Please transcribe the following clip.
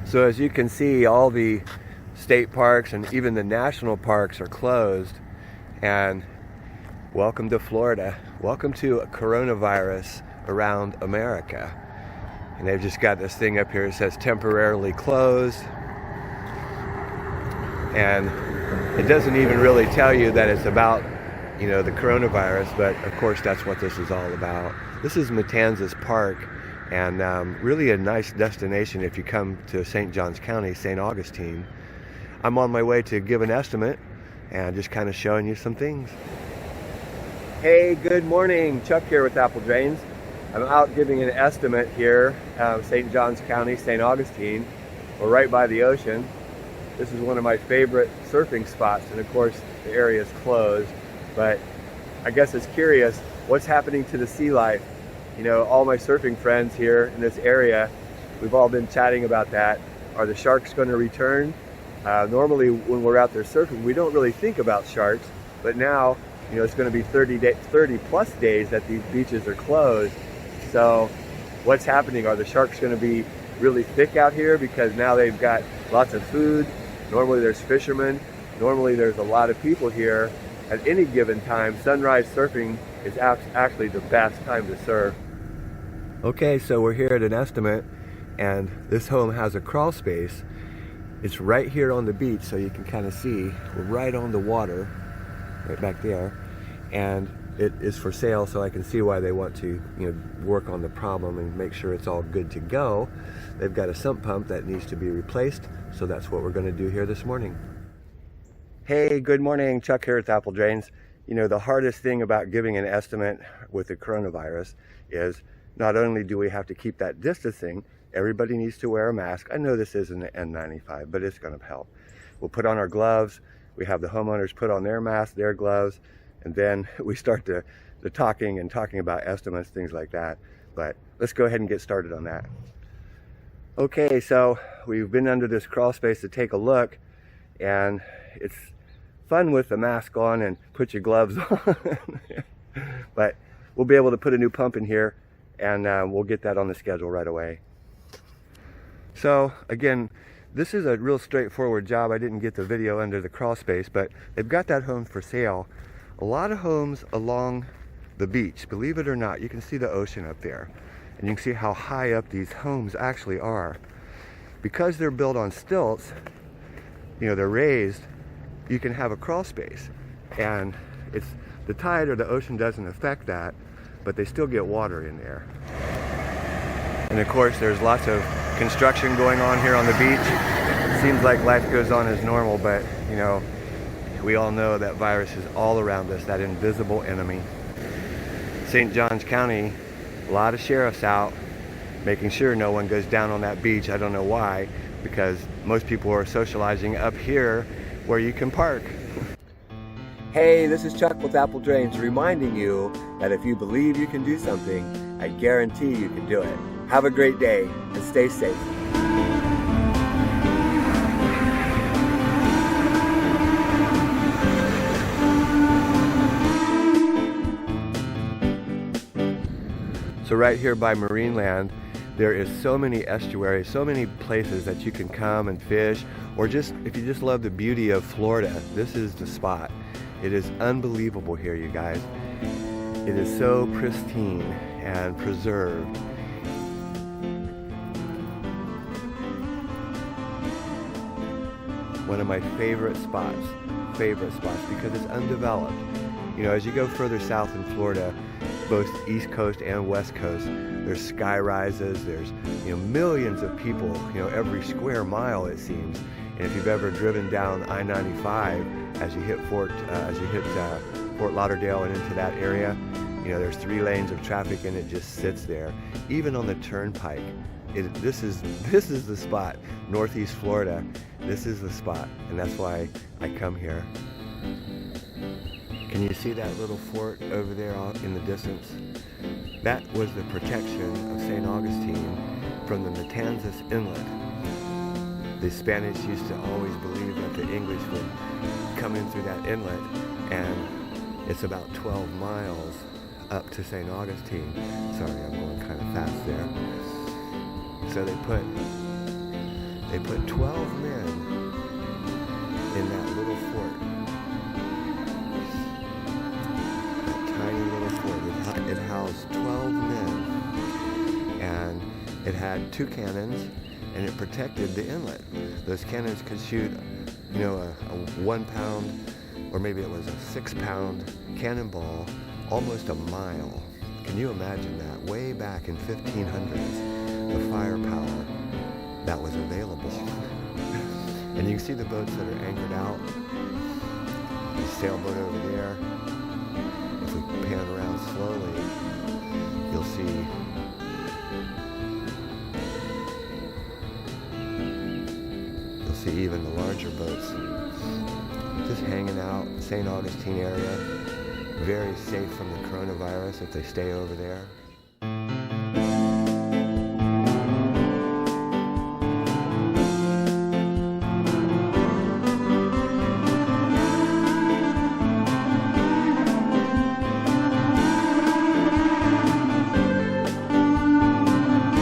So as you can see, all the state parks and even the national parks are closed. And welcome to Florida. Welcome to coronavirus around America. And they've just got this thing up here that says temporarily closed. And it doesn't even really tell you that it's about, you know, the coronavirus, but of course that's what this is all about. This is Matanzas Park, and really a nice destination if you come to St. Johns County, St. Augustine. I'm on my way to give an estimate and just kind of showing you some things. Hey, good morning. Chuck here with AppleDrains. I'm out giving an estimate here, St. Johns County, St. Augustine. We're right by the ocean. This is one of my favorite surfing spots, and of course the area is closed, but I guess it's curious what's happening to the sea life. You know, all my surfing friends here in this area, we've all been chatting about that. Are the sharks going to return? Normally when we're out there surfing, we don't really think about sharks, but now, you know, it's going to be 30 plus days that these beaches are closed. So what's happening? Are the sharks going to be really thick out here because now they've got lots of food? Normally there's fishermen. Normally there's a lot of people here at any given time. Sunrise surfing is actually the best time to surf. Okay, so we're here at an estimate, and this home has a crawl space. It's right here on the beach, so you can kind of see we're right on the water, right back there, and it is for sale, so I can see why they want to, you know, work on the problem and make sure it's all good to go. They've got a sump pump that needs to be replaced, so that's what we're going to do here this morning. Hey, good morning. Chuck here with AppleDrains. You know, the hardest thing about giving an estimate with the coronavirus is not only do we have to keep that distancing, everybody needs to wear a mask. I know this isn't an N95, but it's going to help. We'll put on our gloves. We have the homeowners put on their masks, their gloves, and then we start the talking about estimates, things like that. But let's go ahead and get started on that. Okay, so we've been under this crawl space to take a look, and it's fun with the mask on and put your gloves on. But we'll be able to put a new pump in here, and we'll get that on the schedule right away. So again, this is a real straightforward job. I didn't get the video under the crawl space, but they've got that home for sale. A lot of homes along the beach, believe it or not. You can see the ocean up there, and you can see how high up these homes actually are. Because they're built on stilts, you know, they're raised, you can have a crawl space, and it's the tide or the ocean doesn't affect that, but they still get water in there. And of course there's lots of construction going on here on the beach. It seems like life goes on as normal, but you know, we all know that virus is all around us, that invisible enemy. St. Johns County, a lot of sheriffs out making sure no one goes down on that beach. I don't know why, because most people are socializing up here where you can park. Hey, this is Chuck with AppleDrains, reminding you that if you believe you can do something, I guarantee you can do it. Have a great day and stay safe. So right here by Marineland, there is so many estuaries, so many places that you can come and fish, or just, if you just love the beauty of Florida, this is the spot. It is unbelievable here, you guys. It is so pristine and preserved. One of my favorite spots because it's undeveloped. You know, as you go further south in Florida, both East Coast and West Coast, there's sky rises, there's, you know, millions of people, you know, every square mile it seems. And if you've ever driven down I-95 as you hit Fort Lauderdale and into that area, you know, there's 3 lanes of traffic and it just sits there. Even on the turnpike, this is the spot. Northeast Florida, this is the spot, and that's why I come here. Can you see that little fort over there in the distance? That was the protection of St. Augustine from the Matanzas Inlet. The Spanish used to always believe that the English would come in through that inlet, and it's about 12 miles up to St. Augustine. Sorry, I'm going kind of fast there. So they put They put 12 men in that little fort. That tiny little fort. It housed 12 men. And it had 2 cannons, and it protected the inlet. Those cannons could shoot, you know, a 1 pound, or maybe it was a 6 pound cannonball almost a mile. Can you imagine that? Way back in 1500s, the firepower that was available. And you can see the boats that are anchored out. The sailboat over there. If we pan around slowly, you'll see even the larger boats just hanging out in St. Augustine area. Very safe from the coronavirus if they stay over there.